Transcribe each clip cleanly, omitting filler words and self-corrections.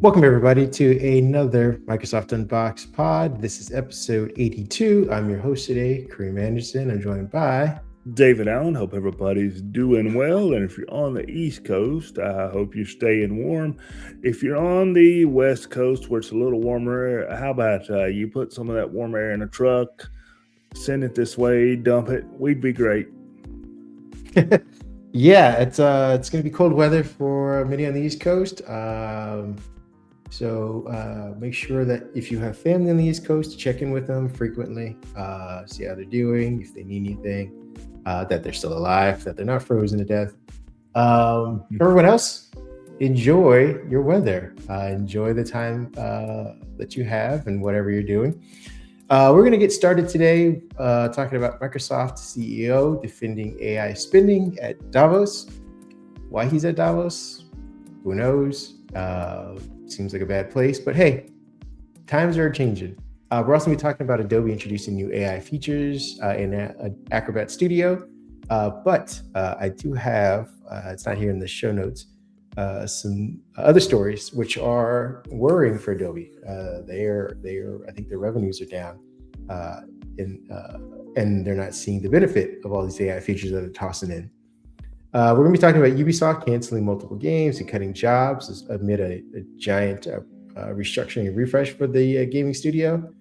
Welcome, everybody, to another Microsoft Unboxed pod. This is episode 82. I'm your host today, Kareem Anderson. I'm joined by David Allen. Hope everybody's doing well. And if you're on the East Coast, I hope you're staying warm. If you're on the West Coast where it's a little warmer, how about you put some of that warm air in a truck, send it this way, dump it? We'd be great. Yeah, it's going to be cold weather for many on the East Coast. So make sure that if you have family on the East Coast, check in with them frequently, see how they're doing, if they need anything, that they're still alive, that they're not frozen to death. Everyone else, enjoy your weather. Enjoy the time that you have and whatever you're doing. We're going to get started today talking about Microsoft CEO defending AI spending at Davos. Why he's at Davos, who knows? Seems like a bad place, but hey, times are changing. We're also going to be talking about Adobe introducing new AI features in Acrobat Studio. But I do have, it's not here in the show notes, some other stories which are worrying for Adobe. I think their revenues are down, and they're not seeing the benefit of all these AI features that they're tossing in. We're going to be talking about Ubisoft canceling multiple games and cutting jobs amid a giant restructuring and refresh for the gaming studio.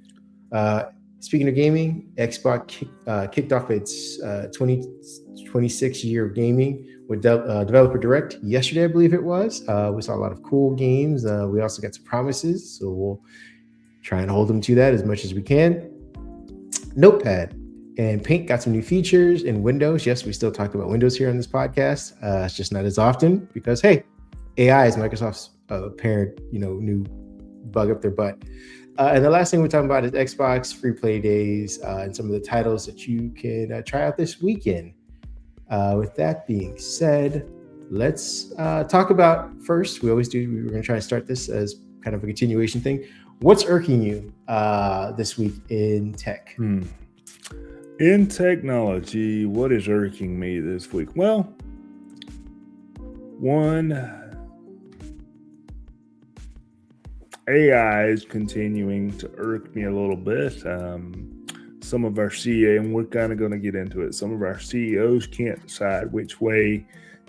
Speaking of gaming, Xbox kicked off its 2026 year of gaming with Developer Direct yesterday, I believe it was. We saw a lot of cool games. We also got some promises, so we'll try and hold them to that as much as we can. Notepad and Paint got some new features in Windows. Yes, we still talk about Windows here on this podcast. It's just not as often because, hey, AI is Microsoft's apparent, new bug up their butt. And the last thing we're talking about is Xbox free play days and some of the titles that you can try out this weekend. With that being said, let's talk about first. We always do. We're going to try and start this as kind of a continuation thing. What's irking you this week in tech? In technology, what is irking me this week? Well, one, AI is continuing to irk me a little bit. Some of our CEO, and we're kind of going to get into it, some of our CEOs can't decide which way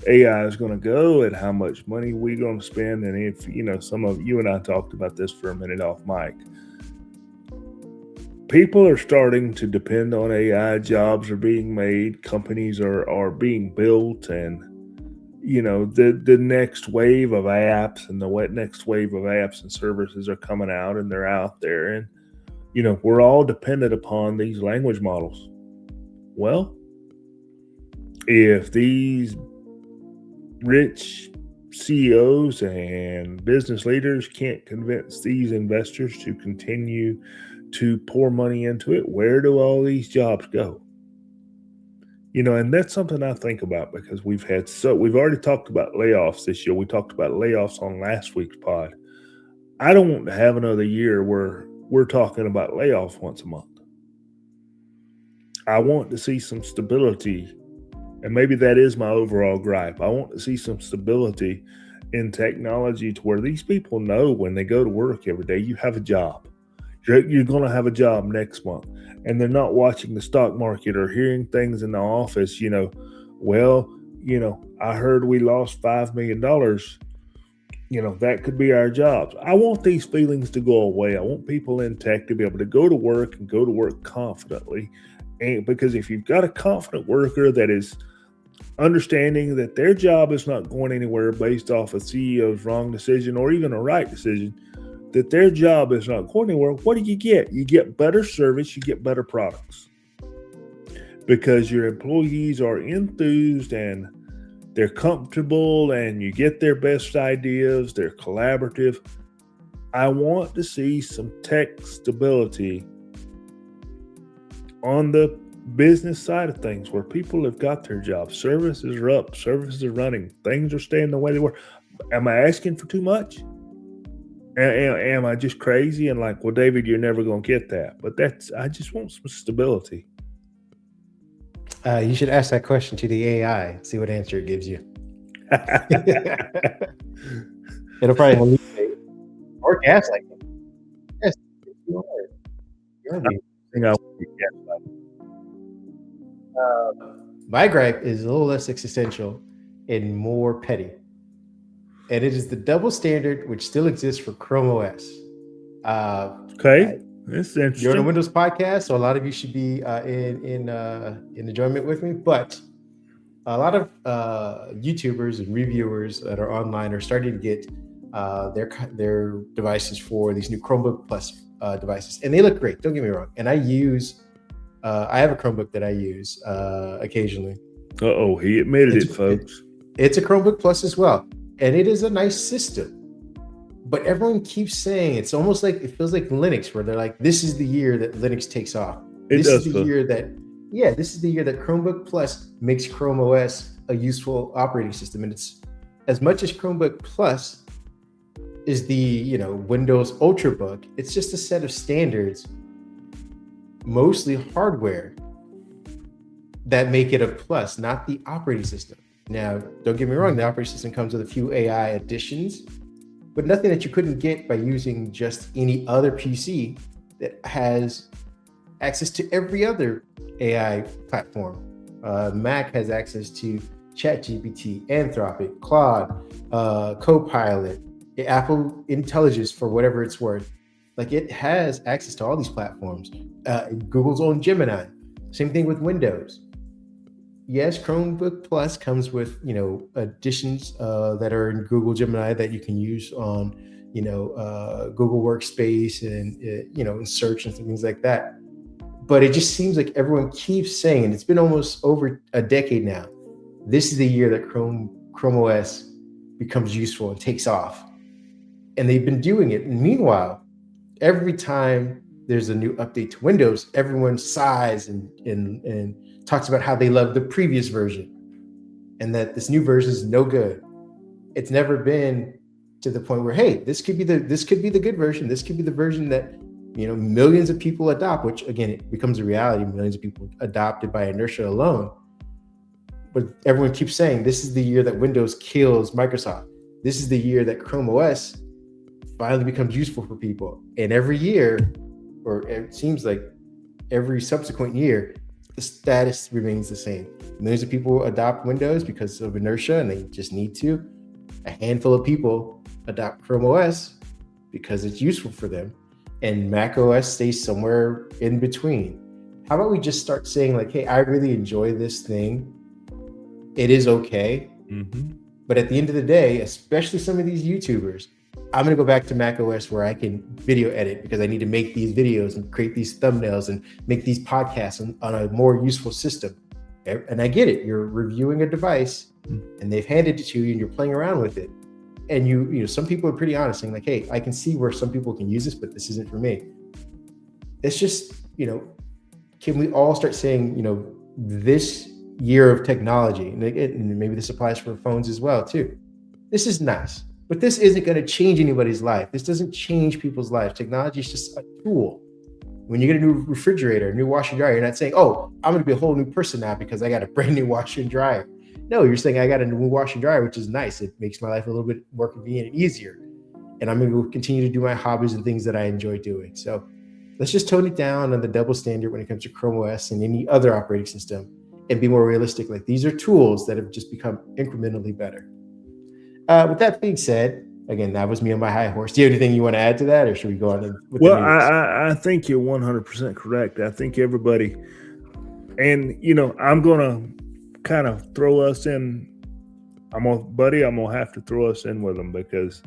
AI is going to go and how much money we're going to spend. And if, some of you and I talked about this for a minute off mic. People are starting to depend on AI. Jobs are being made. Companies are being built, and the next wave of apps and the next wave of apps and services are coming out, and they're out there, and we're all dependent upon these language models. Well, if these rich CEOs and business leaders can't convince these investors to continue to pour money into it, where do all these jobs go? And that's something I think about because we've already talked about layoffs this year. We talked about layoffs on last week's pod. I don't want to have another year where we're talking about layoffs once a month. I want to see some stability, and maybe that is my overall gripe. I want to see some stability in technology to where these people know when they go to work every day, you have a job. You're going to have a job next month, and they're not watching the stock market or hearing things in the office. I heard we lost $5 million. That could be our jobs. I want these feelings to go away. I want people in tech to be able to go to work and go to work confidently. And because if you've got a confident worker that is understanding that their job is not going anywhere based off a CEO's wrong decision or even a right decision, that their job is not going anywhere, what do? You get better service, you get better products. Because your employees are enthused and they're comfortable and you get their best ideas, they're collaborative. I want to see some tech stability on the business side of things where people have got their jobs. Services are up, services are running, things are staying the way they were. Am I asking for too much? Am I just crazy and like, well, David, you're never going to get that? But I just want some stability. You should ask that question to the AI, see what answer it gives you. It'll probably hallucinate. or gaslighting. Yes, you are. You're I think I would be gaslighted. My gripe is a little less existential and more petty. And it is the double standard which still exists for Chrome OS. Okay, that's You're on a interesting. Windows podcast, so a lot of you should be in enjoyment with me. But a lot of YouTubers and reviewers that are online are starting to get their devices for these new Chromebook Plus devices, and they look great. Don't get me wrong. And I have a Chromebook that I use occasionally. Uh-oh, he admitted it, folks. It's a Chromebook Plus as well, and it is a nice system. But everyone keeps saying it feels like Linux, where they're like, "This is the year that Linux takes off. This is the year that Chromebook Plus makes Chrome OS a useful operating system." And it's as much as Chromebook Plus is the Windows Ultrabook, it's just a set of standards, mostly hardware, that make it a plus, not the operating system. Now, don't get me wrong, the operating system comes with a few AI additions, but nothing that you couldn't get by using just any other PC that has access to every other AI platform. Mac has access to ChatGPT, Anthropic, Claude, Copilot, Apple Intelligence for whatever it's worth. Like, it has access to all these platforms. Google's own Gemini. Same thing with Windows. Yes, Chromebook Plus comes with additions that are in Google Gemini that you can use on Google Workspace and in search and things like that. But it just seems like everyone keeps saying, and it's been almost over a decade now, this is the year that Chrome OS becomes useful and takes off. And they've been doing it. And meanwhile, every time there's a new update to Windows, everyone sighs and talks about how they love the previous version and that this new version is no good. It's never been to the point where, hey, this could be the good version. This could be the version that millions of people adopt, which again, it becomes a reality. Millions of people adopted by inertia alone. But everyone keeps saying this is the year that Windows kills Microsoft. This is the year that Chrome OS finally becomes useful for people. And every year, or it seems like every subsequent year, the status remains the same. Millions of people adopt Windows because of inertia, and they just need to. A handful of people adopt Chrome OS because it's useful for them, and Mac OS stays somewhere in between. How about we just start saying like, hey, I really enjoy this thing. It is okay. Mm-hmm. But at the end of the day, especially some of these YouTubers, I'm going to go back to Mac OS where I can video edit because I need to make these videos and create these thumbnails and make these podcasts on a more useful system. And I get it. You're reviewing a device and they've handed it to you and you're playing around with it. And you some people are pretty honest saying like, hey, I can see where some people can use this, but this isn't for me. It's just, can we all start saying, this year of technology, and maybe this applies for phones as well too. This is nice. But this isn't going to change anybody's life. This doesn't change people's lives. Technology is just a tool. When you get a new refrigerator, a new washer and dryer, you're not saying, oh, I'm going to be a whole new person now because I got a brand new washer and dryer. No, you're saying I got a new washer and dryer, which is nice. It makes my life a little bit more convenient and easier. And I'm going to continue to do my hobbies and things that I enjoy doing. So let's just tone it down on the double standard when it comes to Chrome OS and any other operating system and be more realistic. Like, these are tools that have just become incrementally better. With that being said, again, that was me on my high horse. Do you have anything you want to add to that, or should we go on with the news? I think you're 100% correct. I think everybody, and I'm gonna kind of throw us in. I'm gonna have to throw us in with them because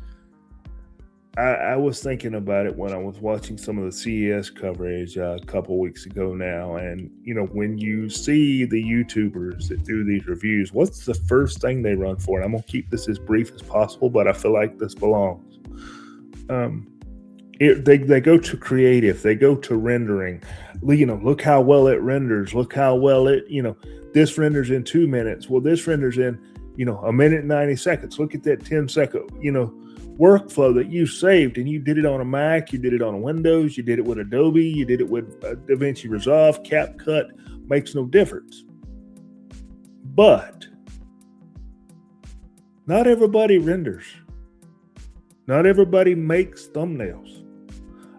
I was thinking about it when I was watching some of the CES coverage a couple weeks ago now. And, when you see the YouTubers that do these reviews, what's the first thing they run for? And I'm going to keep this as brief as possible, but I feel like this belongs. They go to creative. They go to rendering. Look how well it renders. Look how well it, this renders in 2 minutes. Well, this renders in, a minute and 90 seconds. Look at that 10-second, workflow that you saved, and you did it on a Mac, you did it on a Windows, you did it with Adobe, you did it with DaVinci Resolve, CapCut, makes no difference. But not everybody renders. Not everybody makes thumbnails.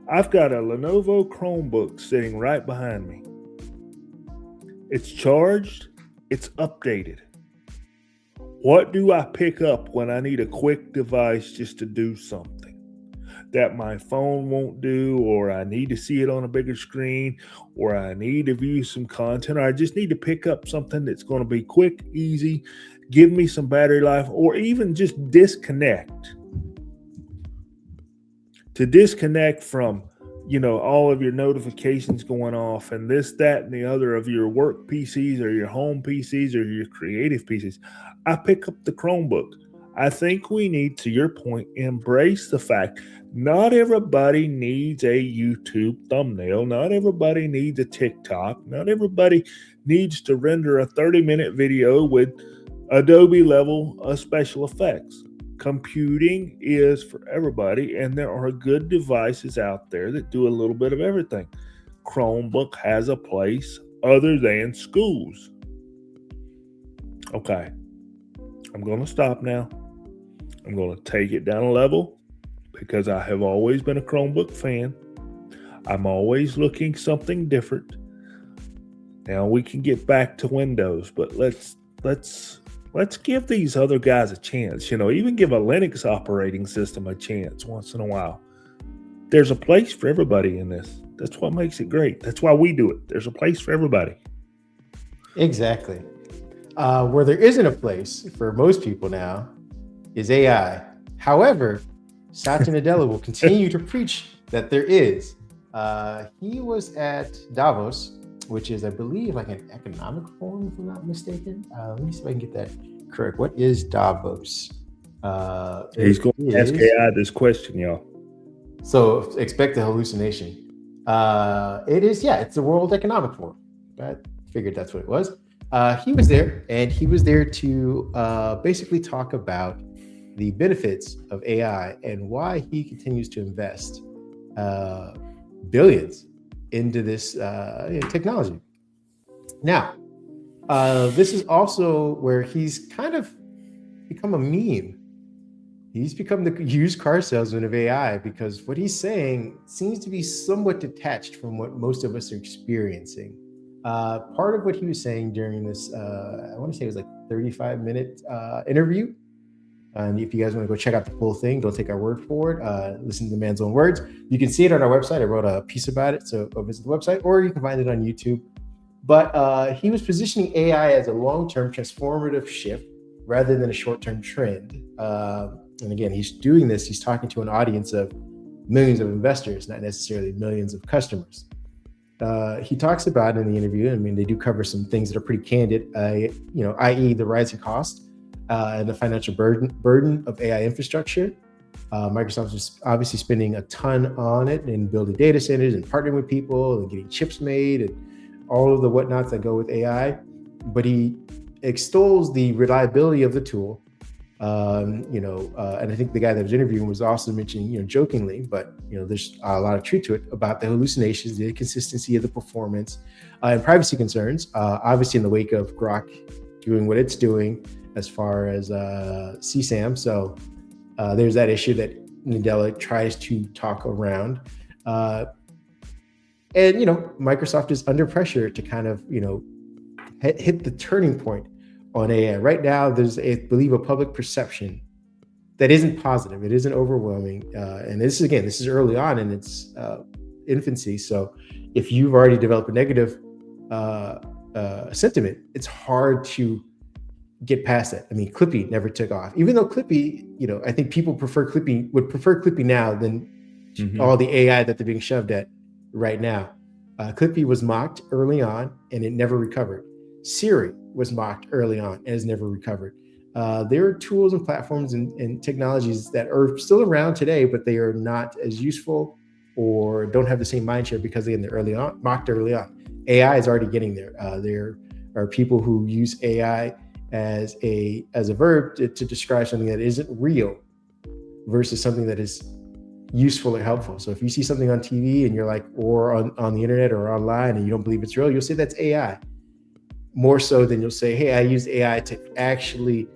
I've got a Lenovo Chromebook sitting right behind me. It's charged, it's updated. What do I pick up when I need a quick device just to do something that my phone won't do, or I need to see it on a bigger screen, or I need to view some content, or I just need to pick up something that's going to be quick, easy, give me some battery life, or even just disconnect. To disconnect from, all of your notifications going off and this, that, and the other of your work PCs or your home PCs or your creative PCs. I pick up the Chromebook. I think we need, to your point, embrace the fact not everybody needs a YouTube thumbnail. Not everybody needs a TikTok. Not everybody needs to render a 30-minute video with Adobe level of special effects. Computing is for everybody, and there are good devices out there that do a little bit of everything. Chromebook has a place other than schools. Okay, I'm going to stop now. I'm going to take it down a level because I have always been a Chromebook fan. I'm always looking something different. Now we can get back to Windows, but let's give these other guys a chance. Even give a Linux operating system a chance once in a while. There's a place for everybody in this. That's what makes it great. That's why we do it. There's a place for everybody. Exactly. Where there isn't a place for most people now is AI. However, Satya Nadella will continue to preach that there is. He was at Davos, which is, I believe, like an economic forum, if I'm not mistaken. Let me see if I can get that correct. What is Davos? He's going to ask AI this question, y'all. So expect a hallucination. It is, it's the World Economic Forum. I figured that's what it was. He was there, and he was there to basically talk about the benefits of AI and why he continues to invest billions into this technology. Now, this is also where he's kind of become a meme. He's become the used car salesman of AI because what he's saying seems to be somewhat detached from what most of us are experiencing. Part of what he was saying during this, I want to say it was like 35-minute interview. And if you guys want to go check out the full thing, don't take our word for it. Listen to the man's own words. You can see it on our website. I wrote a piece about it, so go visit the website, or you can find it on YouTube. But he was positioning AI as a long-term transformative shift rather than a short-term trend. And again, he's doing this. He's talking to an audience of millions of investors, not necessarily millions of customers. He talks about in the interview, they do cover some things that are pretty candid, i.e. the rising cost and the financial burden of AI infrastructure. Microsoft is obviously spending a ton on it and building data centers and partnering with people and getting chips made and all of the whatnots that go with AI. But he extols the reliability of the tool. And I think the guy that was interviewing was also mentioning, jokingly, but there's a lot of truth to it about the hallucinations, the inconsistency of the performance, and privacy concerns. Obviously, in the wake of Grok doing what it's doing as far as CSAM, so there's that issue that Nadella tries to talk around, and Microsoft is under pressure to kind of hit the turning point on AI. Right now, there's, I believe, a public perception that isn't positive. It isn't overwhelming. And this is early on in its infancy. So if you've already developed a negative sentiment, it's hard to get past that. Clippy never took off. Even though Clippy, I think people would prefer Clippy now than all the AI that they're being shoved at right now. Clippy was mocked early on and it never recovered. Siri was mocked early on and has never recovered. There are tools and platforms and technologies that are still around today, but they are not as useful or don't have the same mind share because they're mocked early on. AI is already getting there. There are people who use AI as a verb to describe something that isn't real versus something that is useful or helpful. So if you see something on TV and you're like, or on the internet or online and you don't believe it's real, you'll say that's AI. More so than you'll say, hey, I used AI to actually,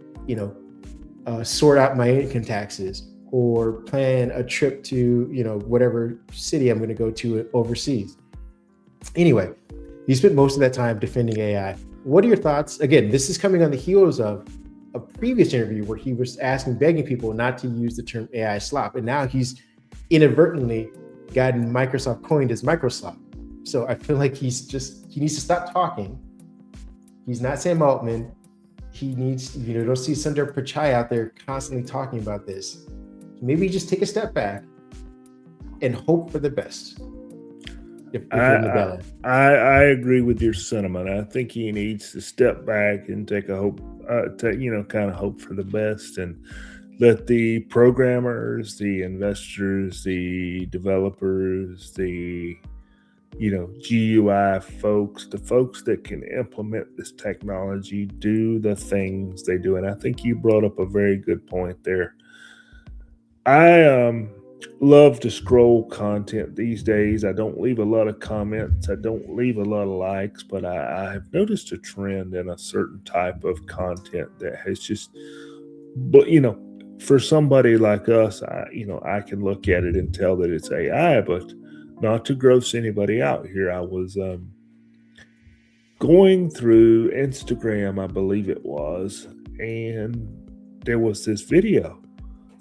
sort out my income taxes, or plan a trip to, whatever city I'm going to go to overseas. Anyway, he spent most of that time defending AI. What are your thoughts? Again, this is coming on the heels of a previous interview where he was begging people not to use the term AI slop. And now he's inadvertently gotten Microsoft coined as Microslop. So I feel like he needs to stop talking. He's not Sam Altman. He needs, don't see Sundar Pichai out there constantly talking about this. Maybe just take a step back and hope for the best. I agree with your sentiment. I think he needs to step back and take a hope, kind of hope for the best, and let the programmers, the investors, the developers, the GUI folks, the folks that can implement this technology, do the things they do. And I think you brought up a very good point there. I love to scroll content these days. I don't leave a lot of comments. I don't leave a lot of likes, but I have noticed a trend in a certain type of content that has just, but for somebody like us, I can look at it and tell that it's AI, but not to gross anybody out here. I was going through Instagram, I believe it was, and there was this video.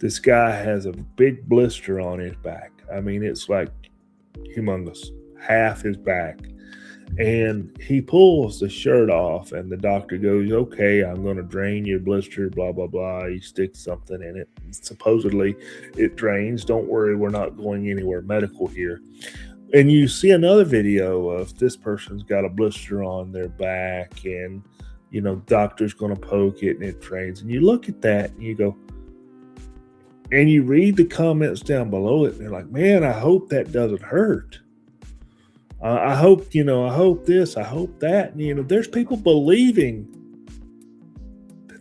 This guy has a big blister on his back. I mean, it's like humongous, half his back. And he pulls the shirt off, and the doctor goes, okay, I'm going to drain your blister, blah, blah, blah. He sticks something in it. Supposedly it drains. Don't worry, we're not going anywhere medical here. And you see another video of this person's got a blister on their back, and, doctor's going to poke it and it drains. And you look at that and you go, and you read the comments down below it, and they're like, man, I hope that doesn't hurt. I hope, I hope this, I hope that. And, there's people believing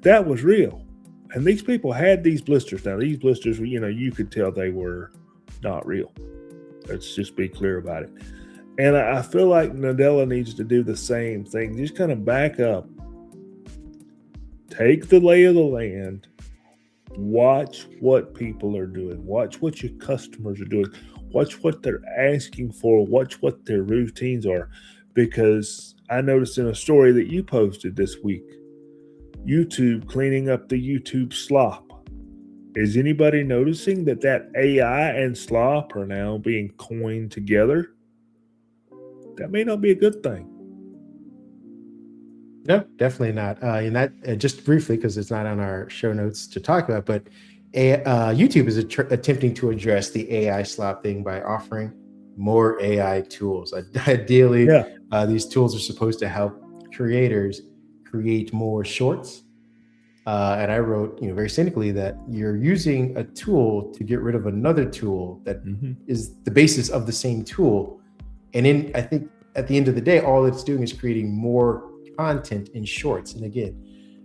that was real. And these people had these blisters. Now, these blisters, you could tell they were not real. Let's just be clear about it. And I feel like Nadella needs to do the same thing. Just kind of back up. Take the lay of the land. Watch what people are doing. Watch what your customers are doing. Watch what they're asking for. Watch what their routines are. Because I noticed in a story that you posted this week, YouTube cleaning up the YouTube slop. Is anybody noticing that AI and slop are now being coined together? That may not be a good thing. No, definitely not. And that just briefly, because it's not on our show notes to talk about, but YouTube is attempting to address the AI slop thing by offering more AI tools. Ideally, these tools are supposed to help creators create more shorts. And I wrote, very cynically, that you're using a tool to get rid of another tool that is the basis of the same tool. And I think at the end of the day, all it's doing is creating more content in shorts. And again,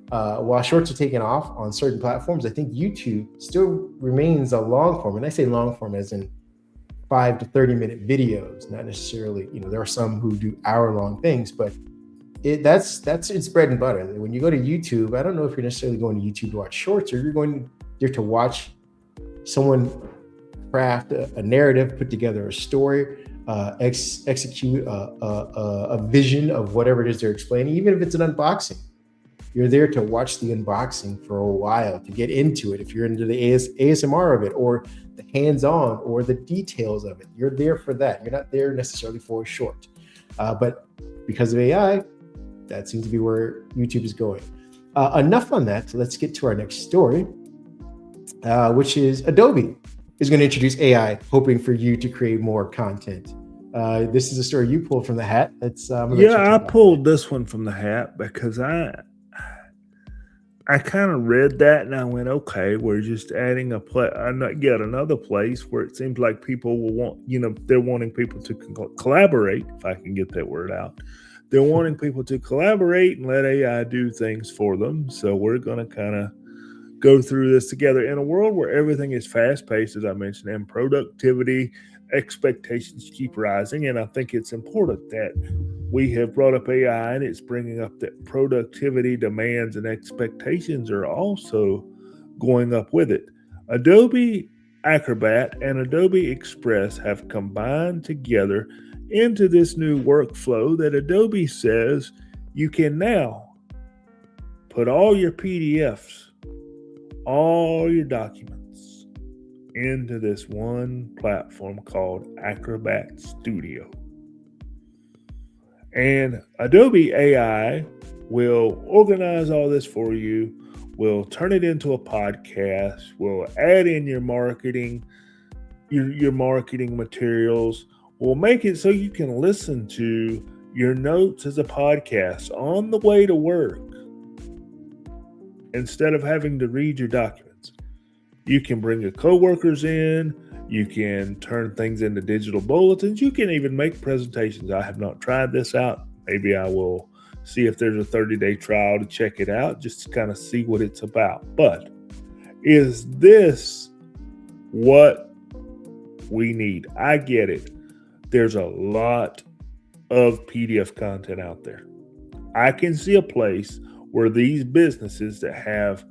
while shorts are taking off on certain platforms, I think YouTube still remains a long form. And I say long form as in 5 to 30-minute videos, not necessarily, there are some who do hour-long things, but that's its bread and butter. When you go to YouTube, I don't know if you're necessarily going to YouTube to watch shorts, or you're going there to watch someone craft a narrative, put together a story, execute a vision of whatever it is they're explaining, even if it's an unboxing. You're there to watch the unboxing for a while, to get into it. If you're into the ASMR of it, or the hands-on, or the details of it, you're there for that. You're not there necessarily for a short. But because of AI, that seems to be where YouTube is going. Enough on that. Let's get to our next story, which is Adobe is going to introduce AI, hoping for you to create more content. This is a story you pulled from the hat. I pulled this one from the hat because I kind of read that and I went, okay, we're just adding yet another place where it seems like people will want, they're wanting people to collaborate, if I can get that word out. They're wanting people to collaborate and let AI do things for them. So we're going to kind of go through this together in a world where everything is fast-paced, as I mentioned, and productivity expectations keep rising. And I think it's important that we have brought up AI, and it's bringing up that productivity demands and expectations are also going up with it. Adobe Acrobat and Adobe Express have combined together into this new workflow that Adobe says you can now put all your PDFs, all your documents into this one platform called Acrobat Studio. And Adobe AI will organize all this for you. We'll turn it into a podcast. We'll add in your marketing, your marketing materials. We'll make it so you can listen to your notes as a podcast on the way to work instead of having to read your documents. You can bring your coworkers in. You can turn things into digital bulletins. You can even make presentations. I have not tried this out. Maybe I will see if there's a 30-day trial to check it out, just to kind of see what it's about. But is this what we need? I get it. There's a lot of PDF content out there. I can see a place where these businesses that have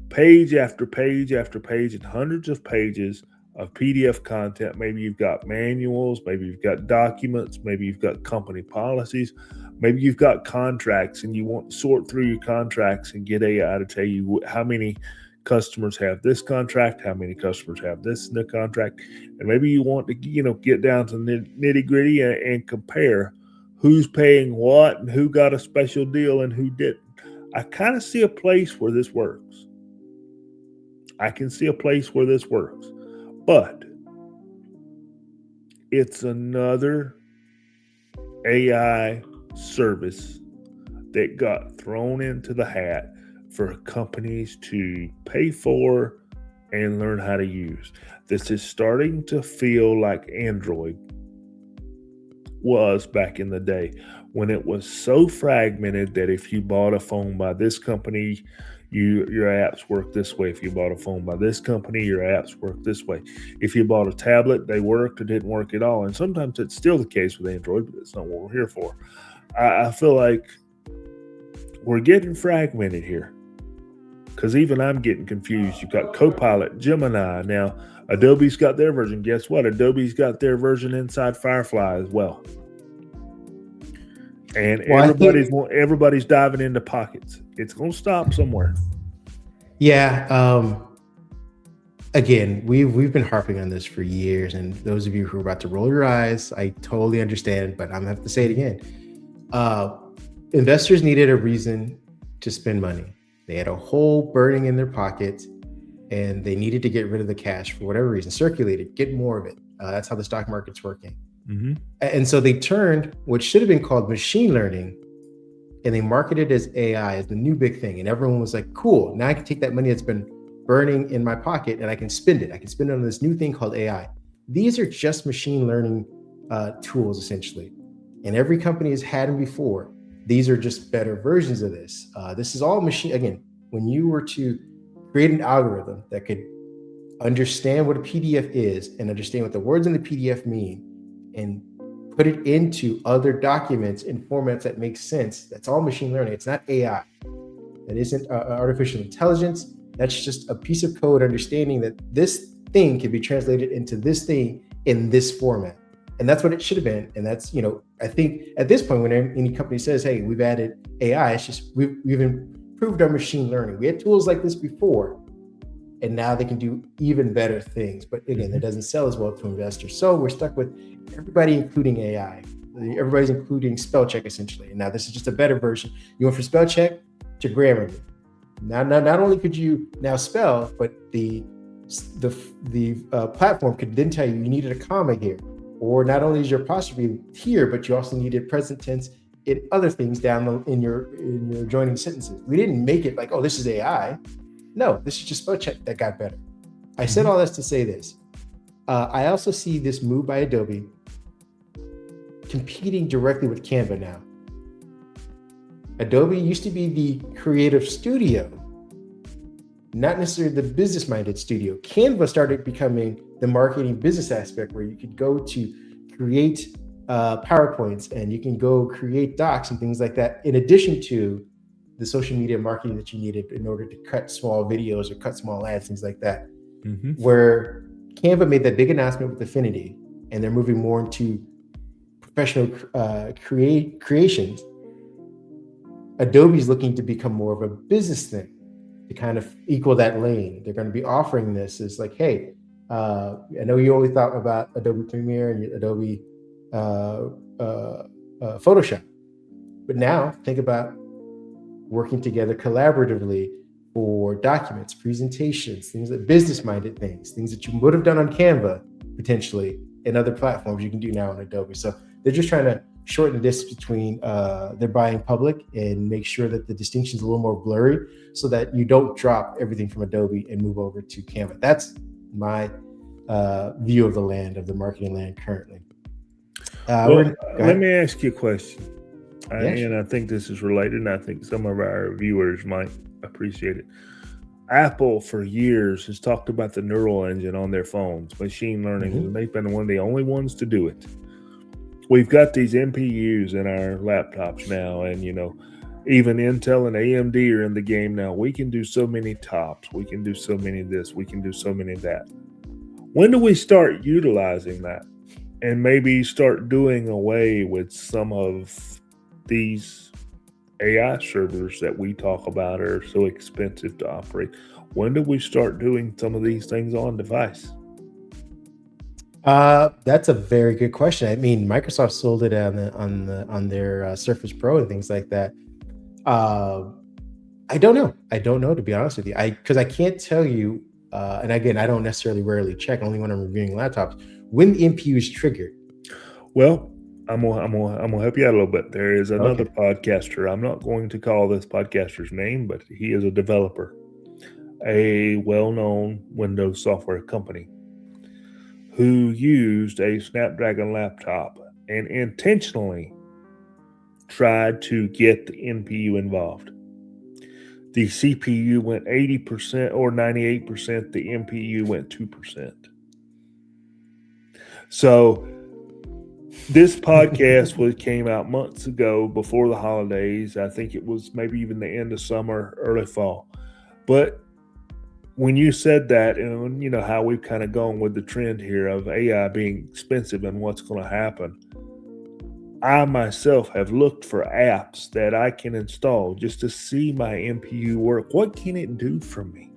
page after page after page and hundreds of pages of PDF content, maybe you've got manuals, maybe you've got documents, maybe you've got company policies, maybe you've got contracts and you want to sort through your contracts and get AI to tell you how many customers have this contract, how many customers have this in the contract. And maybe you want to, get down to the nitty gritty and compare who's paying what and who got a special deal and who didn't. I kind of see a place where this works. I can see a place where this works. But it's another AI service that got thrown into the hat for companies to pay for and learn how to use. This is starting to feel like Android was back in the day, when it was so fragmented that if you bought a phone by this company, your apps work this way. If you bought a phone by this company, your apps work this way. If you bought a tablet, they worked or didn't work at all. And sometimes it's still the case with Android, but it's not what we're here for. I feel like we're getting fragmented here, because even I'm getting confused. You've got Copilot, Gemini. Now, Adobe's got their version. Guess what? Adobe's got their version inside Firefly as well. And everybody's diving into pockets. It's going to stop somewhere. Yeah. Again, we've been harping on this for years, and those of you who are about to roll your eyes, I totally understand, but I'm gonna have to say it again. Investors needed a reason to spend money. They had a hole burning in their pockets, and they needed to get rid of the cash for whatever reason, circulate it, get more of it. That's how the stock market's working. Mm-hmm. And so they turned what should have been called machine learning, and they marketed it as AI, as the new big thing. And everyone was like, cool, now I can take that money that's been burning in my pocket and I can spend it. I can spend it on this new thing called AI. These are just machine learning tools, essentially. And every company has had them before. These are just better versions of this. This is all machine. Again, when you were to create an algorithm that could understand what a PDF is and understand what the words in the PDF mean and put it into other documents in formats that make sense, that's all machine learning. It's not AI. That isn't artificial intelligence. That's just a piece of code understanding that this thing can be translated into this thing in this format. And that's what it should have been. And that's, I think at this point, when any company says, hey, we've added AI, it's just, we've improved our machine learning. We had tools like this before, and now they can do even better things. But again, that doesn't sell as well to investors. So we're stuck with everybody, including AI. Everybody's including spell check, essentially. And now this is just a better version. You went from spell check to Grammarly. Now, not only could you now spell, but the platform could then tell you needed a comma here, or not only is your apostrophe here, but you also needed present tense in other things down in your joining sentences. We didn't make it like, oh, this is AI. No, this is just spell check that got better. I said all this to say this. I also see this move by Adobe competing directly with Canva now. Adobe used to be the creative studio, not necessarily the business-minded studio. Canva started becoming the marketing business aspect, where you could go to create PowerPoints and you can go create docs and things like that, in addition to the social media marketing that you needed in order to cut small videos or cut small ads, things like that. Where Canva made that big announcement with Affinity, and they're moving more into professional creations. Adobe's looking to become more of a business thing to kind of equal that lane. They're going to be offering this as like, hey, I know you always thought about Adobe Premiere and Adobe Photoshop, but now think about working together collaboratively for documents, presentations, things like business-minded things that you would have done on Canva potentially in other platforms you can do now on Adobe. So they're just trying to shorten the distance between their buying public and make sure that the distinction's a little more blurry so that you don't drop everything from Adobe and move over to Canva. That's my view of the land, of the marketing land currently. Let me ask you a question. Sure. I think this is related, and I think some of our viewers might appreciate it. Apple for years has talked about the neural engine on their phones, machine learning, and they've been one of the only ones to do it. We've got these NPUs in our laptops now, and even Intel and AMD are in the game now. We can do so many tops, we can do so many of this, we can do so many of that. When do we start utilizing that and maybe start doing away with some of these AI servers that we talk about are so expensive to operate? When do we start doing some of these things on device? That's a very good question. I mean, Microsoft sold it on their Surface Pro and things like that. I don't know, to be honest with you. Because I can't tell you. And again, I don't necessarily rarely check, only when I'm reviewing laptops, when the NPU is triggered. Well, I'm gonna help you out a little bit. There is another podcaster. I'm not going to call this podcaster's name, but he is a developer, a well-known Windows software company, who used a Snapdragon laptop and intentionally tried to get the NPU involved. The CPU went 80% or 98%. The NPU went 2%. So this podcast came out months ago before the holidays. I think it was maybe even the end of summer, early fall. But when you said that, and you know how we've kind of gone with the trend here of AI being expensive and what's going to happen, I myself have looked for apps that I can install just to see my NPU work. What can it do for me?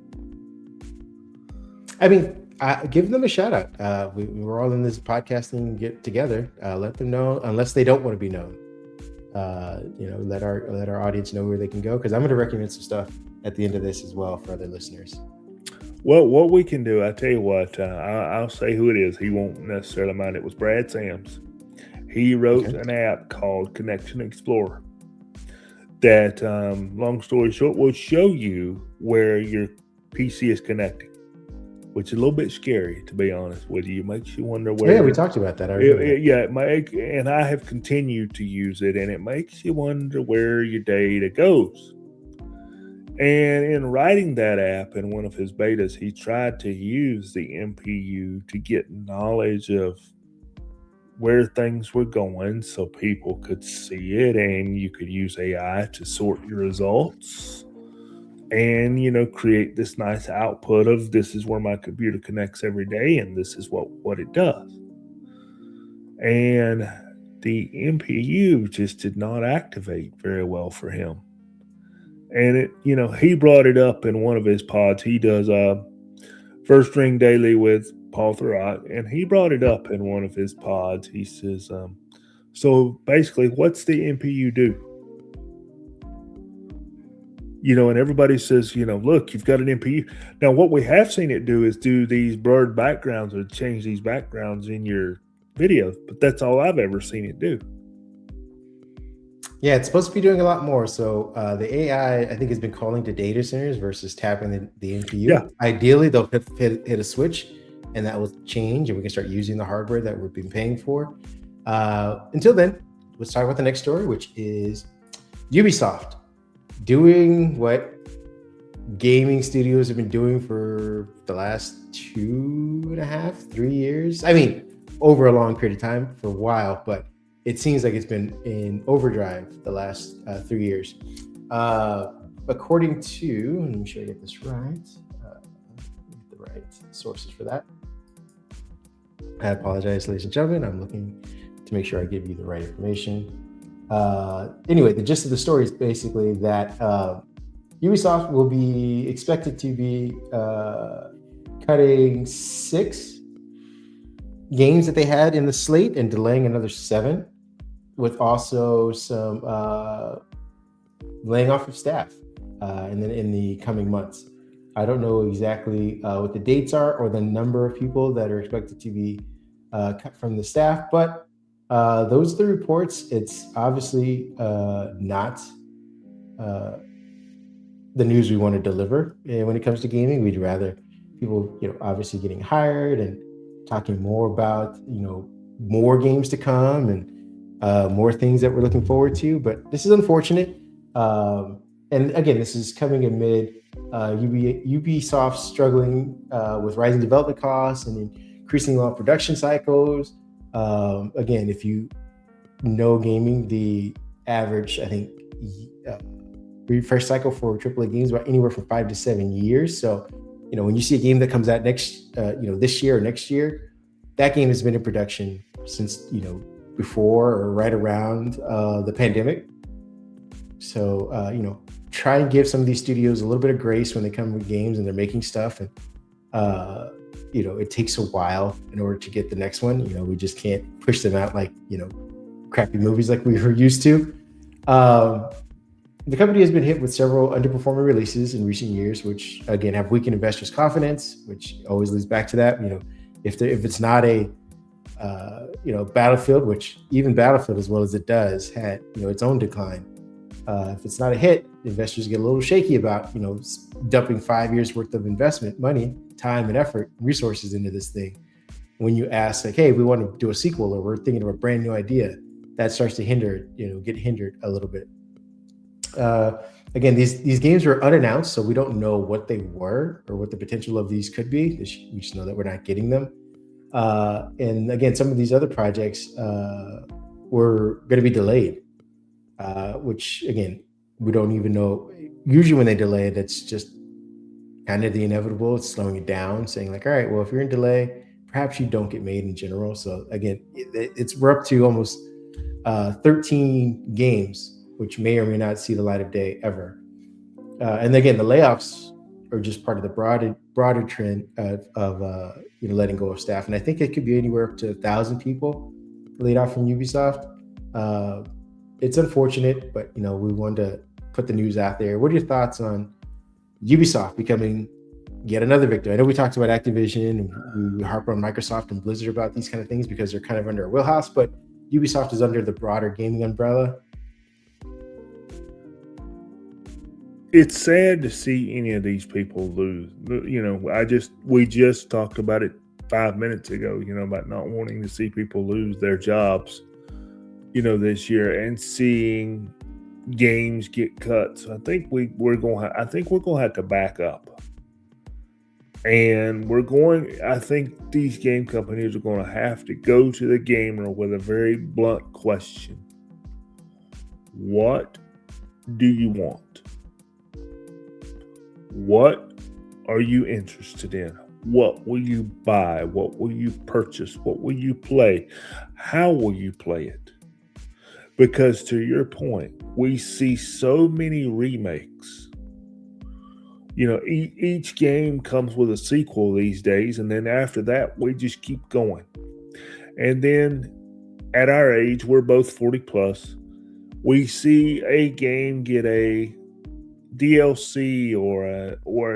I mean, give them a shout out. We're all in this podcasting get together. Let them know, unless they don't want to be known. Let our audience know where they can go, because I'm going to recommend some stuff at the end of this as well for other listeners. Well, what we can do, I tell you what, I'll say who it is. He won't necessarily mind. It was Brad Sams. He wrote an app called Connection Explorer that, long story short, will show you where your PC is connecting, which is a little bit scary, to be honest with you. It makes you wonder where. Yeah, we talked about that. And I have continued to use it, and it makes you wonder where your data goes. And in writing that app in one of his betas, he tried to use the NPU to get knowledge of where things were going so people could see it, and you could use AI to sort your results and, create this nice output of this is where my computer connects every day and this is what it does. And the NPU just did not activate very well for him. And he brought it up in one of his pods. He does First Ring Daily with Paul Thurrott, and he brought it up in one of his pods. He says, so basically, what's the NPU do? And everybody says, look, you've got an NPU. Now, what we have seen it do is do these blurred backgrounds or change these backgrounds in your videos, but that's all I've ever seen it do. Yeah, it's supposed to be doing a lot more. So the AI, I think, has been calling to data centers versus tapping the NPU. Yeah. Ideally, they'll hit a switch, and that will change, and we can start using the hardware that we've been paying for. Until then, let's talk about the next story, which is Ubisoft doing what gaming studios have been doing for the last 2.5, 3 years. I mean, over a long period of time, for a while, but it seems like it's been in overdrive the last 3 years. According to, let me make sure I get this right, get the right sources for that. I apologize, ladies and gentlemen. I'm looking to make sure I give you the right information. Anyway, the gist of the story is basically that Ubisoft will be expected to be cutting 6 games that they had in the slate and delaying another 7, with also some laying off of staff and then in the coming months. I don't know exactly what the dates are or the number of people that are expected to be cut from the staff, but those are the reports. It's obviously not the news we want to deliver. And when it comes to gaming, we'd rather people, obviously getting hired and talking more about, more games to come and more things that we're looking forward to. But this is unfortunate. And again, this is coming amid Ubisoft struggling with rising development costs and increasing long production cycles. Again, if you know gaming, the average, I think, refresh cycle for AAA games about anywhere from 5 to 7 years. So, when you see a game that comes out next, this year or next year, that game has been in production since, before or right around the pandemic. So, try and give some of these studios a little bit of grace when they come with games and they're making stuff. And, it takes a while in order to get the next one. We just can't push them out like, crappy movies like we were used to. The company has been hit with several underperforming releases in recent years, which again have weakened investors' confidence, which always leads back to that. If it's not a Battlefield, which even Battlefield, as well as it does, had its own decline. If it's not a hit, investors get a little shaky about dumping 5 years worth of investment, money, time, and effort, resources into this thing. When you ask like, hey, we want to do a sequel or we're thinking of a brand new idea, that starts to get hindered a little bit. Again, these games were unannounced, so we don't know what they were or what the potential of these could be. We just know that we're not getting them. And again, some of these other projects were going to be delayed, which again, we don't even know. Usually when they delay it, it's just kind of the inevitable. It's slowing it down, saying like, all right, well, if you're in delay, perhaps you don't get made in general. So again, we're up to almost 13 games, which may or may not see the light of day ever. And again, the layoffs are just part of the broader trend of letting go of staff. And I think it could be anywhere up to 1,000 people laid off from Ubisoft. It's unfortunate, but we wanted to put the news out there. What are your thoughts on Ubisoft becoming yet another victim? I know we talked about Activision and we harp on Microsoft and Blizzard about these kind of things because they're kind of under a wheelhouse, but Ubisoft is under the broader gaming umbrella. It's sad to see any of these people lose. We just talked about it 5 minutes ago, about not wanting to see people lose their jobs, this year, and seeing games get cut. So I think we're going to have to back up. And I think these game companies are going to have to go to the gamer with a very blunt question. What do you want? What are you interested in? What will you buy? What will you purchase? What will you play? How will you play it? Because to your point, we see so many remakes. Each game comes with a sequel these days, and then after that, we just keep going. And then at our age, we're both 40 plus, we see a game get a DLC or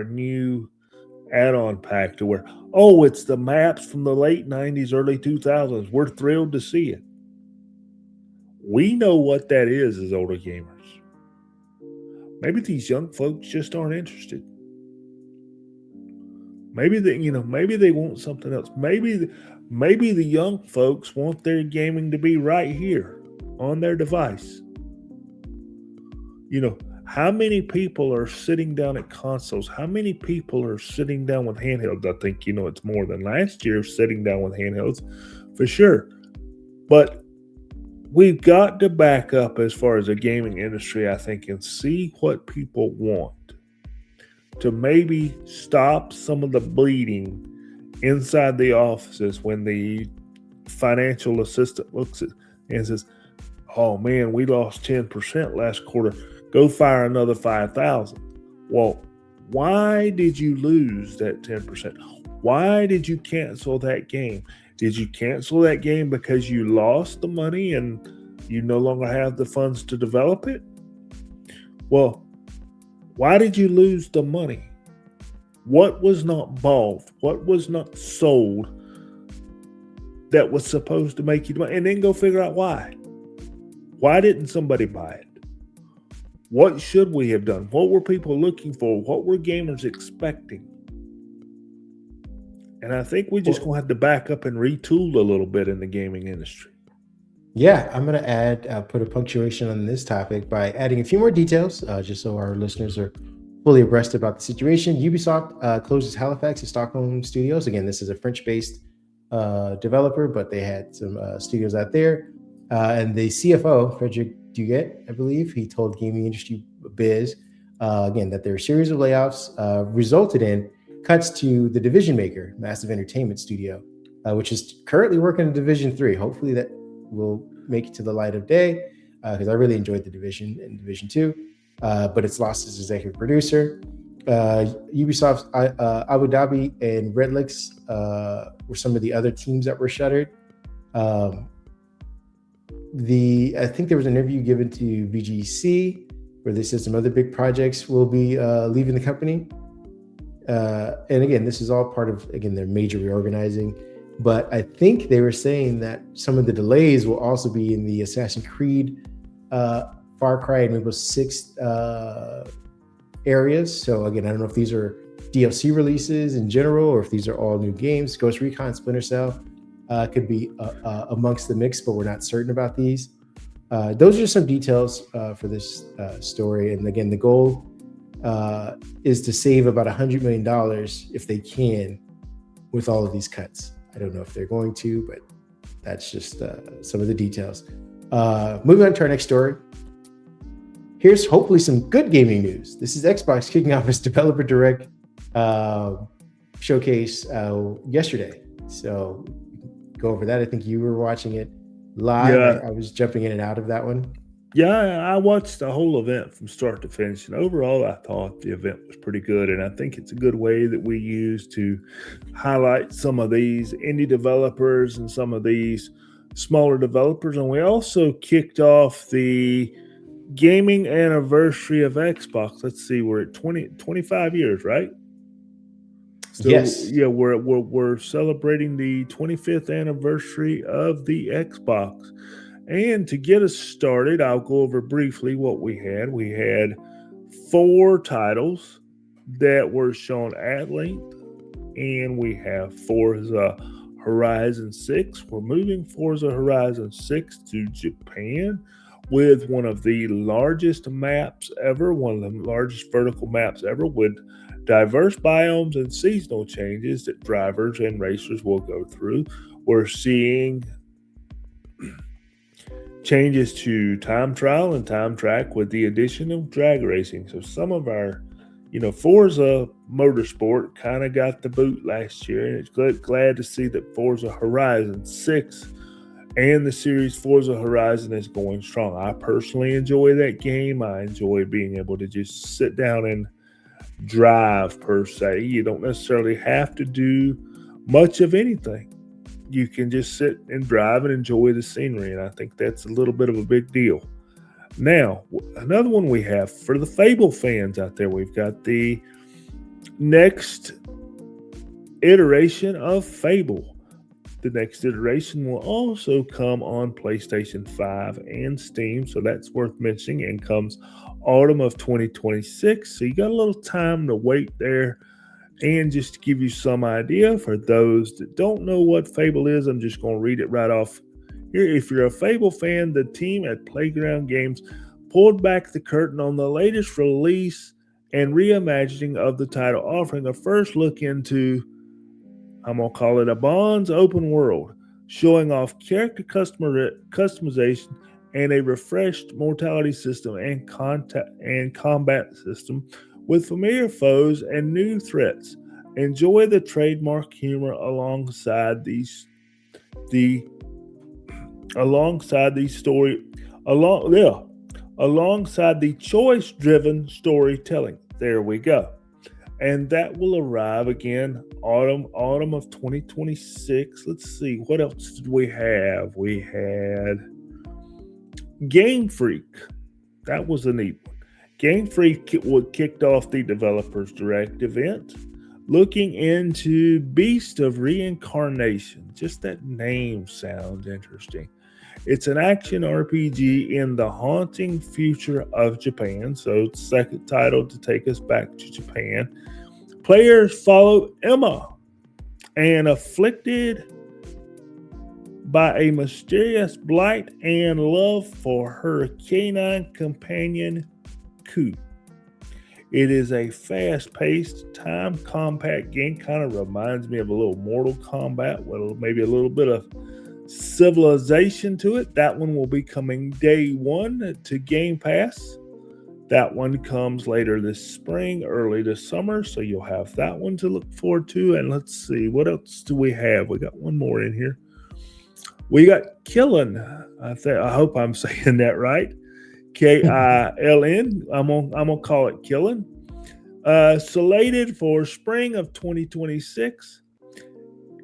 a new add-on pack to where, it's the maps from the late 90s, early 2000s. We're thrilled to see it. We know what that is as older gamers. Maybe these young folks just aren't interested. Maybe they want something else. Maybe the young folks want their gaming to be right here on their device. How many people are sitting down at consoles? How many people are sitting down with handhelds? I think, it's more than last year sitting down with handhelds, for sure. But we've got to back up as far as the gaming industry, I think, and see what people want to maybe stop some of the bleeding inside the offices when the financial assistant looks at and says, "Oh man, we lost 10% last quarter. Go fire another 5,000." Well, why did you lose that 10%? Why did you cancel that game? Did you cancel that game because you lost the money and you no longer have the funds to develop it? Well, why did you lose the money? What was not bought? What was not sold that was supposed to make you money? And then go figure out why. Why didn't somebody buy it? What should we have done? What were people looking for? What were gamers expecting? And I think we're just going to have to back up and retool a little bit in the gaming industry. Yeah, I'm going to put a punctuation on this topic by adding a few more details, just so our listeners are fully abreast about the situation. Ubisoft closes Halifax and Stockholm studios. Again, this is a French-based developer, but they had some studios out there. And the CFO, Frederick Duguet, I believe, he told Gaming Industry Biz, again, that their series of layoffs resulted in cuts to the Division maker, Massive Entertainment Studio, which is currently working on Division 3. Hopefully that will make it to the light of day, because I really enjoyed the Division and Division 2, but it's lost its executive producer. Ubisoft's Abu Dhabi and Red Licks were some of the other teams that were shuttered. I think there was an interview given to VGC where they said some other big projects will be leaving the company. And again, this is all part of, their major reorganizing. But I think they were saying that some of the delays will also be in the Assassin's Creed, Far Cry, and Rainbow Six areas. So again, I don't know if these are DLC releases in general or if these are all new games. Ghost Recon, Splinter Cell could be amongst the mix, but we're not certain about these. Those are some details for this story. And again, the goal is to save about $100 million if they can with all of these cuts. I don't know if they're going to, but that's just some of the details. Moving on to our next story. Here's hopefully some good gaming news. This is Xbox kicking off its Developer Direct showcase yesterday. So go over that. I think you were watching it live. Yeah. I was jumping in and out of that one. Yeah, I watched the whole event from start to finish, and overall I thought the event was pretty good, and I think it's a good way that we use to highlight some of these indie developers and some of these smaller developers. And we also kicked off the gaming anniversary of Xbox. Let's see, we're at 25 years, right? So, yes. Yeah, we're celebrating the 25th anniversary of the Xbox. And to get us started, I'll go over briefly what we had. We had 4 titles that were shown at length, and we have Forza Horizon 6. We're moving Forza Horizon 6 to Japan with one of the largest maps ever, one of the largest vertical maps ever, with diverse biomes and seasonal changes that drivers and racers will go through. We're seeing changes to time trial and time track with the addition of drag racing. So some of our, Forza Motorsport kind of got the boot last year, and it's glad to see that Forza Horizon 6 and the series Forza Horizon is going strong. I personally enjoy that game. I enjoy being able to just sit down and drive per se. You don't necessarily have to do much of anything. You can just sit and drive and enjoy the scenery, and I think that's a little bit of a big deal. Now, another one we have for the Fable fans out there, we've got the next iteration of Fable. The next iteration will also come on PlayStation 5 and Steam, so that's worth mentioning, and comes autumn of 2026. So you got a little time to wait there. And just to give you some idea, for those that don't know what Fable is, I'm just going to read it right off here. If you're a Fable fan, the team at Playground Games pulled back the curtain on the latest release and reimagining of the title, offering a first look into, I'm going to call it a Bonds open world, showing off character customization and a refreshed mortality system and combat system with familiar foes and new threats. Enjoy the trademark humor alongside these the alongside these story along yeah alongside the choice driven storytelling. There we go. And that will arrive again autumn of 2026. Let's see, what else did we have? We had Game Freak. That was a neat one. Game Freak kicked off the Developers Direct event, looking into Beast of Reincarnation. Just that name sounds interesting. It's an action RPG in the haunting future of Japan. So it's the second title to take us back to Japan. Players follow Emma, and afflicted by a mysterious blight and love for her canine companion, Ku. It is a fast-paced, time-compact game. Kind of reminds me of a little Mortal Kombat with maybe a little bit of Civilization to it. That one will be coming day one to Game Pass. That one comes later this spring, early this summer, so you'll have that one to look forward to. And let's see, what else do we have? We got one more in here. We got Killin. I hope I'm saying that right. K-I-L-N. I'm gonna call it Killin. Slated for spring of 2026.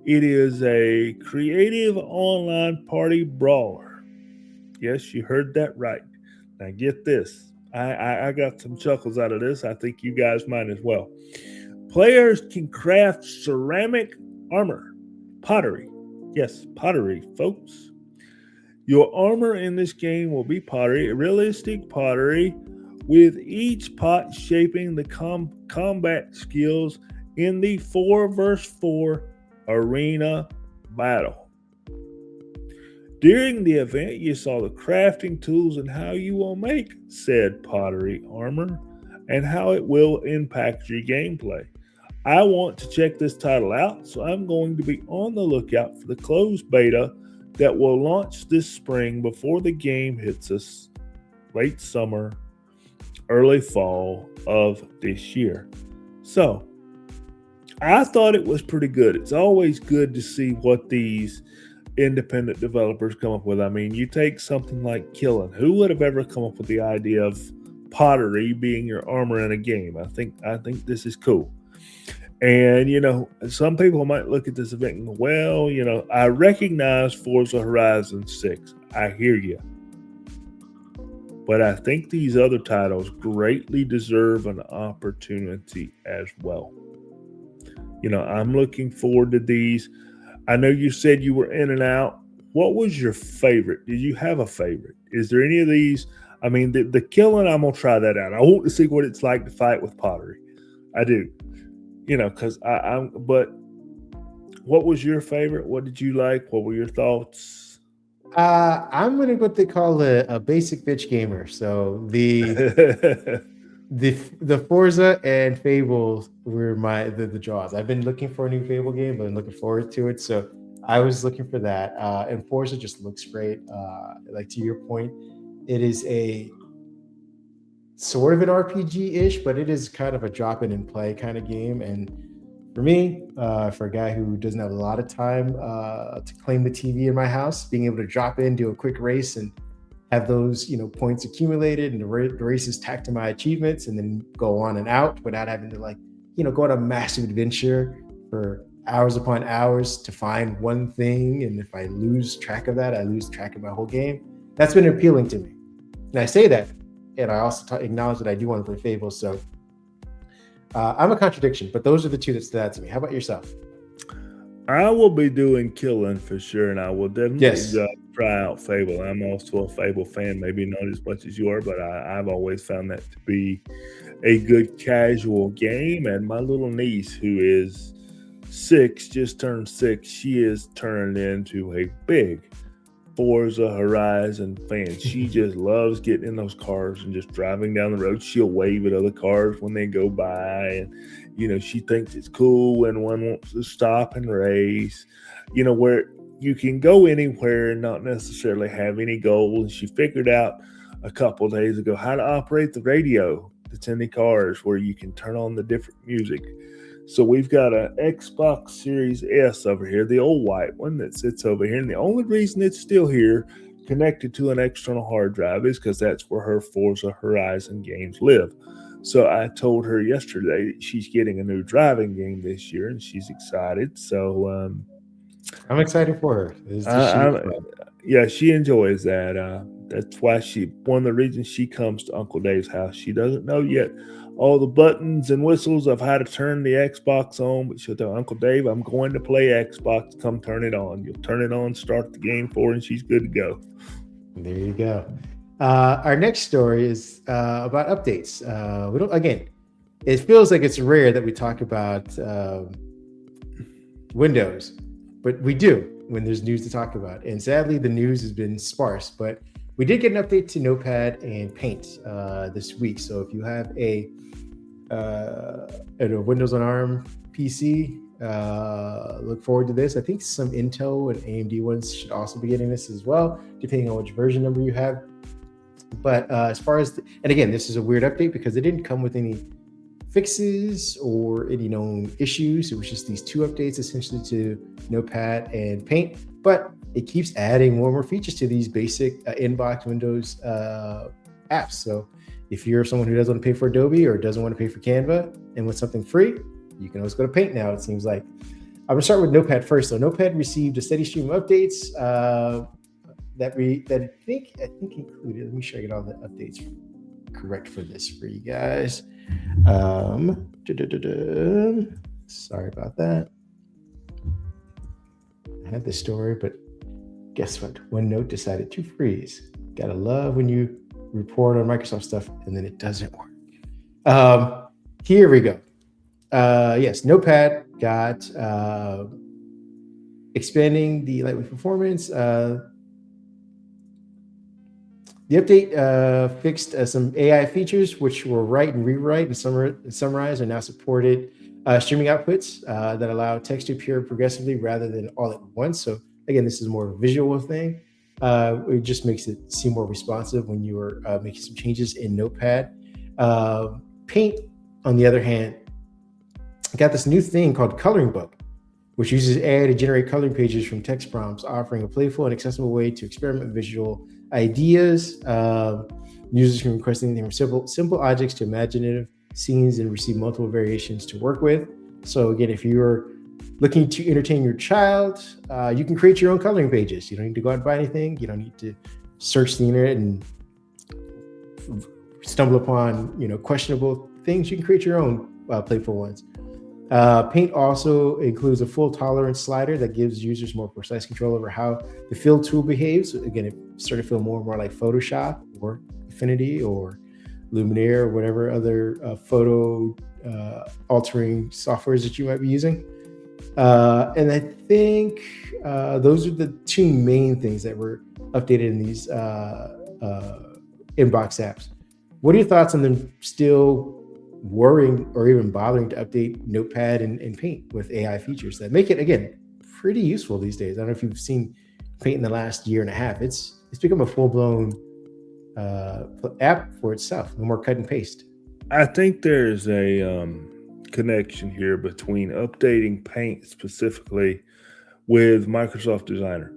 It is a creative online party brawler. Yes, you heard that right. Now get this. I got some chuckles out of this. I think you guys might as well. Players can craft ceramic armor, pottery. Yes, pottery, folks. Your armor in this game will be pottery, realistic pottery, with each pot shaping the combat skills in the 4v4 arena battle. During the event, you saw the crafting tools and how you will make said pottery armor and how it will impact your gameplay. I want to check this title out, so I'm going to be on the lookout for the closed beta that will launch this spring before the game hits us late summer, early fall of this year. So, I thought it was pretty good. It's always good to see what these independent developers come up with. I mean, you take something like Killin. Who would have ever come up with the idea of pottery being your armor in a game? I think this is cool. And, you know, some people might look at this event and go, well, you know, I recognize Forza Horizon 6. I hear you. But I think these other titles greatly deserve an opportunity as well. You know, I'm looking forward to these. I know you said you were in and out. What was your favorite? Did you have a favorite? Is there any of these? I mean, the Killing, I'm going to try that out. I want to see what it's like to fight with pottery. I do. You know, because but what was your favorite? What did you like? What were your thoughts? I'm going to go what they call a basic bitch gamer. So the Forza and Fable were the draws. I've been looking for a new Fable game, but I'm looking forward to it. So I was looking for that. And Forza just looks great. Like to your point, it is a sort of an RPG-ish, but it is kind of a drop in and play kind of game. And for me, for a guy who doesn't have a lot of time to claim the TV in my house, being able to drop in, do a quick race, and have those, you know, points accumulated and the races tacked to my achievements, and then go on and out without having to, like, you know, go on a massive adventure for hours upon hours to find one thing. And if I lose track of that, I lose track of my whole game. That's been appealing to me. And I say that, and I also acknowledge that I do want to play Fable. So I'm a contradiction, but those are the two that stood out to me. How about yourself? I will be doing Killing for sure, and I will definitely try out Fable. I'm also a Fable fan, maybe not as much as you are, but I've always found that to be a good casual game. And my little niece, who is 6, just turned 6, she is turned into a big Forza Horizon fan. She just loves getting in those cars and just driving down the road. She'll wave at other cars when they go by, and you know, she thinks it's cool when one wants to stop and race, you know, where you can go anywhere and not necessarily have any goal. And she figured out a couple of days ago how to operate the radio that's in the cars, where you can turn on the different music. So we've got an Xbox Series S over here, the old white one that sits over here. And the only reason it's still here connected to an external hard drive is because that's where her Forza Horizon games live. So I told her yesterday that she's getting a new driving game this year, and she's excited. So I'm excited for her. yeah, she enjoys that. That's why one of the reasons she comes to Uncle Dave's house. She doesn't know yet all the buttons and whistles of how to turn the Xbox on, but she'll tell Uncle Dave, I'm going to play Xbox. Come turn it on. You'll turn it on, start the game for her, and she's good to go. There you go. Our next story is about updates. It feels like it's rare that we talk about Windows, but we do when there's news to talk about. And sadly, the news has been sparse, but we did get an update to Notepad and Paint this week. So if you have a Windows on ARM PC, look forward to this. I think some Intel and AMD ones should also be getting this as well, depending on which version number you have. But as far as, and again, this is a weird update because it didn't come with any fixes or any known issues. It was just these 2 updates essentially to Notepad and Paint, but it keeps adding more and more features to these basic inbox Windows apps. So if you're someone who doesn't want to pay for Adobe or doesn't want to pay for Canva and want something free, you can always go to Paint now, it seems like. I'm gonna start with Notepad first. So Notepad received a steady stream of updates that I think included, let me sure I get all the updates correct for this for you guys. Sorry about that. I had this story, but guess what? OneNote decided to freeze. Gotta love when you report on Microsoft stuff and then it doesn't work. Here we go. Yes, Notepad got expanding the lightweight performance. The update fixed some AI features, which were write and rewrite and summarize, are now supported streaming outputs that allow text to appear progressively rather than all at once. So again, this is more of a visual thing. It just makes it seem more responsive when you are making some changes in Notepad. Paint, on the other hand, got this new thing called Coloring Book, which uses AI to generate coloring pages from text prompts, offering a playful and accessible way to experiment with visual ideas. Users can request anything from simple objects to imaginative scenes and receive multiple variations to work with. So again, if you're looking to entertain your child, you can create your own coloring pages. You don't need to go out and buy anything. You don't need to search the internet and stumble upon questionable things. You can create your own playful ones. Paint also includes a full tolerance slider that gives users more precise control over how the fill tool behaves. Again, it started to feel more and more like Photoshop or Affinity or Luminaire or whatever other photo altering softwares that you might be using. And I think those are the 2 main things that were updated in these inbox apps. What are your thoughts on them still worrying or even bothering to update Notepad and Paint with AI features that make it, again, pretty useful these days? I don't know if you've seen Paint in the last year and a half. It's become a full-blown app for itself. No more cut and paste. I think there's a connection here between updating Paint specifically with Microsoft Designer.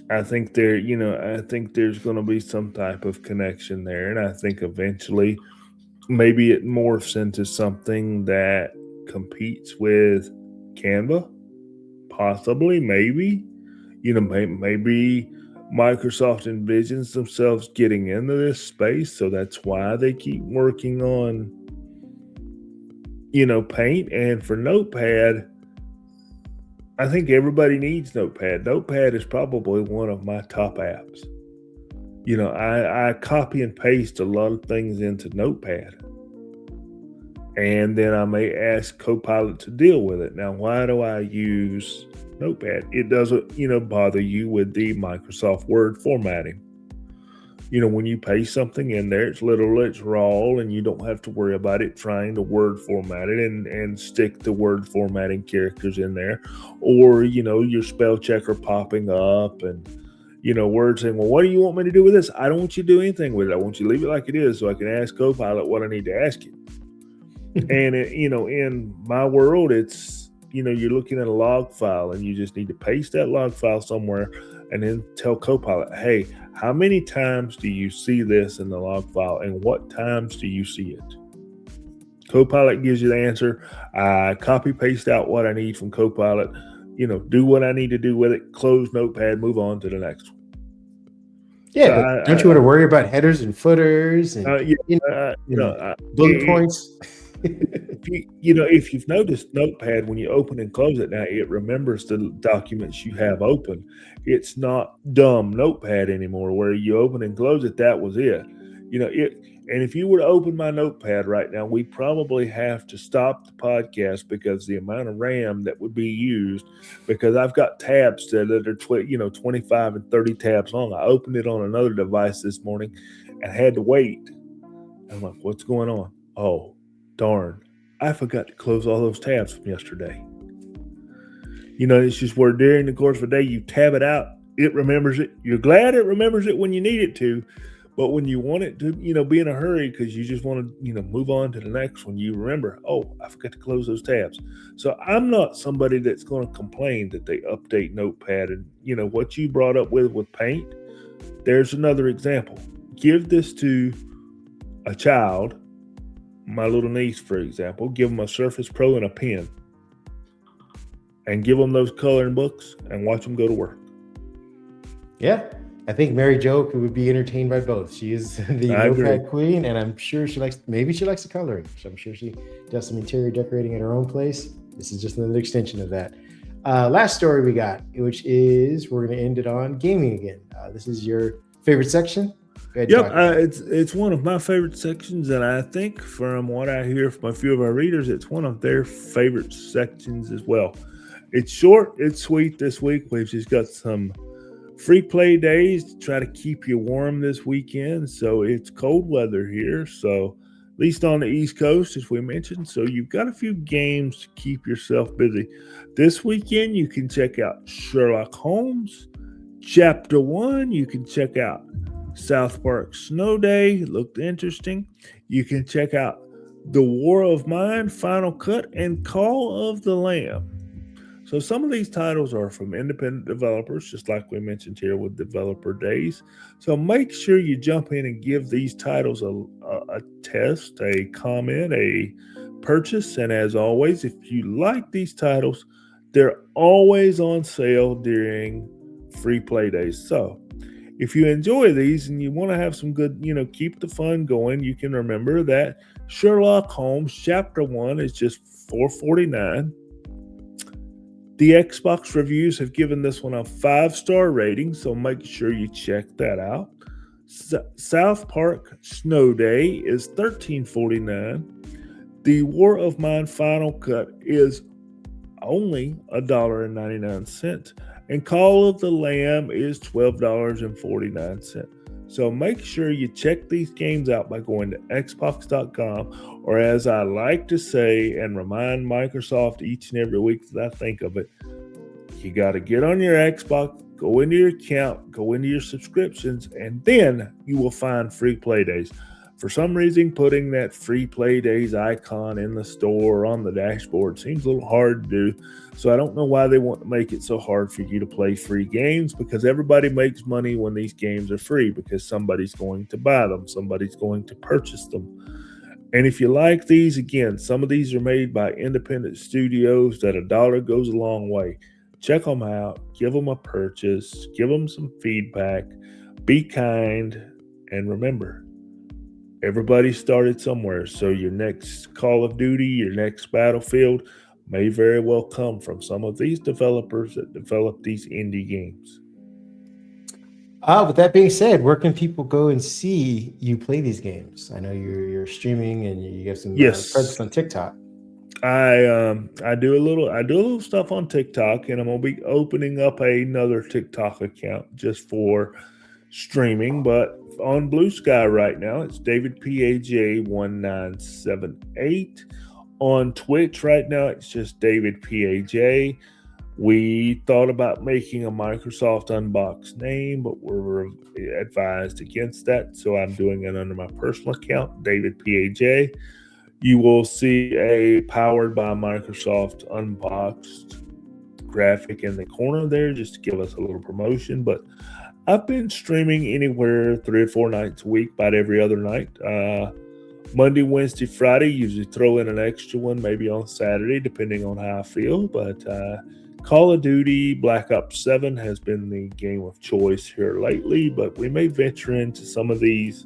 I think there's going to be some type of connection there, and I think eventually maybe it morphs into something that competes with Canva, possibly, maybe. Maybe Microsoft envisions themselves getting into this space, so that's why they keep working on, Paint. And for Notepad, I think everybody needs Notepad. Notepad is probably one of my top apps. I copy and paste a lot of things into Notepad. And then I may ask Copilot to deal with it. Now, why do I use Notepad? It doesn't, bother you with the Microsoft Word formatting. When you paste something in there, it's literal, it's raw, and you don't have to worry about it trying to word format it and stick the word formatting characters in there. Or, your spell checker popping up and, Word saying, well, what do you want me to do with this? I don't want you to do anything with it. I want you to leave it like it is so I can ask Copilot what I need to ask it. And in my world, it's you're looking at a log file, and you just need to paste that log file somewhere, and then tell Copilot, hey, how many times do you see this in the log file, and what times do you see it? Copilot gives you the answer. I copy paste out what I need from Copilot, do what I need to do with it, close Notepad, move on to the next one. Yeah, so but don't you want to worry about headers and footers and bullet points? If you've noticed Notepad, when you open and close it now, it remembers the documents you have open. It's not dumb Notepad anymore, where you open and close it, that was it. And if you were to open my Notepad right now, we probably have to stop the podcast because the amount of RAM that would be used, because I've got tabs that are 25 and 30 tabs long. I opened it on another device this morning and had to wait. I'm like, what's going on? Oh, darn. I forgot to close all those tabs from yesterday. It's just where during the course of a day, you tab it out. It remembers it. You're glad it remembers it when you need it to. But when you want it to, be in a hurry because you just want to, move on to the next one, you remember, oh, I forgot to close those tabs. So I'm not somebody that's going to complain that they update Notepad. And, what you brought up with Paint, there's another example. Give this to a child, my little niece, for example, give them a Surface Pro and a pen. And give them those coloring books and watch them go to work. Yeah. I think Mary Jo would be entertained by both. She is the Notepad queen, and I'm sure she likes the coloring. So I'm sure she does some interior decorating at her own place. This is just another extension of that. Last story we got, which is we're going to end it on gaming again. This is your favorite section. Yep, it's one of my favorite sections, and I think from what I hear from a few of our readers, it's one of their favorite sections as well. It's short, it's sweet this week. We've just got some free play days to try to keep you warm this weekend. So it's cold weather here. So at least on the East Coast, as we mentioned. So you've got a few games to keep yourself busy. This weekend, you can check out Sherlock Holmes, Chapter 1. You can check out South Park Snow Day. It looked interesting. You can check out The War of Mine, Final Cut, and Call of the Lamb. So some of these titles are from independent developers, just like we mentioned here with Developer Days. So make sure you jump in and give these titles a test, a comment, a purchase. And as always, if you like these titles, they're always on sale during free play days. So if you enjoy these and you want to have some good, keep the fun going, you can remember that Sherlock Holmes Chapter 1 is just $4.49. The Xbox reviews have given this one a 5-star rating, so make sure you check that out. South Park Snow Day is $13.49. The War of Mine Final Cut is only $1.99. And Call of the Lamb is $12.49. So make sure you check these games out by going to Xbox.com, or as I like to say and remind Microsoft each and every week that I think of it, you got to get on your Xbox, go into your account, go into your subscriptions, and then you will find free play days. For some reason, putting that free play days icon in the store or on the dashboard seems a little hard to do. So I don't know why they want to make it so hard for you to play free games, because everybody makes money when these games are free, because somebody's going to buy them, somebody's going to purchase them. And if you like these, again, some of these are made by independent studios that $1 goes a long way. Check them out, give them a purchase, give them some feedback, be kind, and remember, everybody started somewhere. So your next Call of Duty, your next Battlefield may very well come from some of these developers that develop these indie games. With that being said, where can people go and see you play these games? I know you're streaming and you have some presence on TikTok. I do a little stuff on TikTok, and I'm gonna be opening up another TikTok account just for streaming. But on Blue Sky right now, it's David PAJ1978. On Twitch right now, it's just David PAJ. We thought about making a Microsoft Unboxed name, but we're advised against that. So I'm doing it under my personal account, David PAJ. You will see a powered by Microsoft Unboxed graphic in the corner there just to give us a little promotion. But I've been streaming anywhere 3 or 4 nights a week, about every other night. Monday, Wednesday, Friday, usually throw in an extra one, maybe on Saturday, depending on how I feel. But Call of Duty Black Ops 7 has been the game of choice here lately, but we may venture into some of these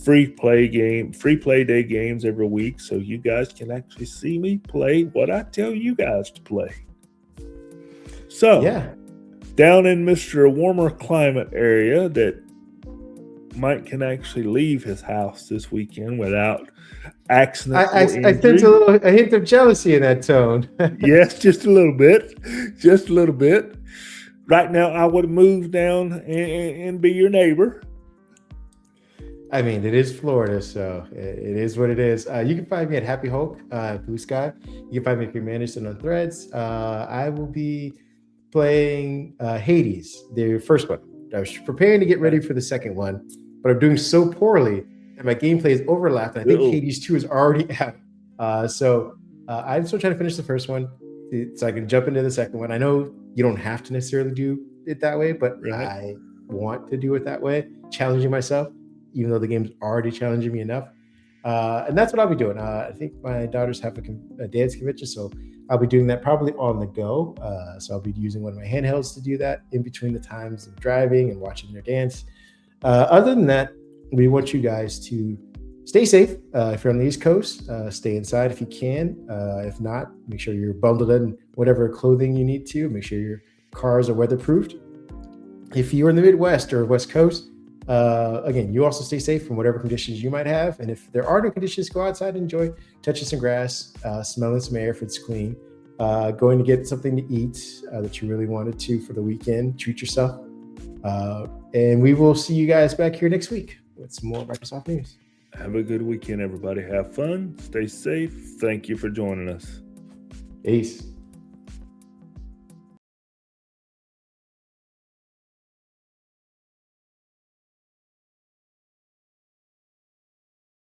free play day games every week, so you guys can actually see me play what I tell you guys to play. So, Yeah. down in Mr. Warmer climate area, that Mike can actually leave his house this weekend without accident I or sense injury. a hint of jealousy in that tone. Yes, just a little bit. Just a little bit. Right now, I would move down and be your neighbor. I mean, it is Florida, so it is what it is. You can find me at Happy Hulk, Blue Sky. You can find me at Kareem Anderson on Threads. I will be playing Hades, the first one. I was preparing to get ready for the second one, but I'm doing so poorly that my gameplay is overlapped. And I think Hades 2 is already out. So I'm still trying to finish the first one so I can jump into the second one. I know you don't have to necessarily do it that way, but I want to do it that way, challenging myself, even though the game's already challenging me enough. And that's what I'll be doing. I think my daughters have a dance convention, so I'll be doing that probably on the go. So I'll be using one of my handhelds to do that in between the times of driving and watching their dance. Other than that, we want you guys to stay safe. If you're on the East Coast, stay inside if you can. If not, make sure you're bundled in whatever clothing you need to. Make sure your cars are weatherproofed. If you're in the Midwest or West Coast, again, you also stay safe from whatever conditions you might have. And if there are no conditions, go outside and enjoy touching some grass, smelling some air if it's clean, going to get something to eat that you really wanted to for the weekend. Treat yourself. And we will see you guys back here next week with some more Microsoft news. Have a good weekend, everybody. Have fun. Stay safe. Thank you for joining us. Peace.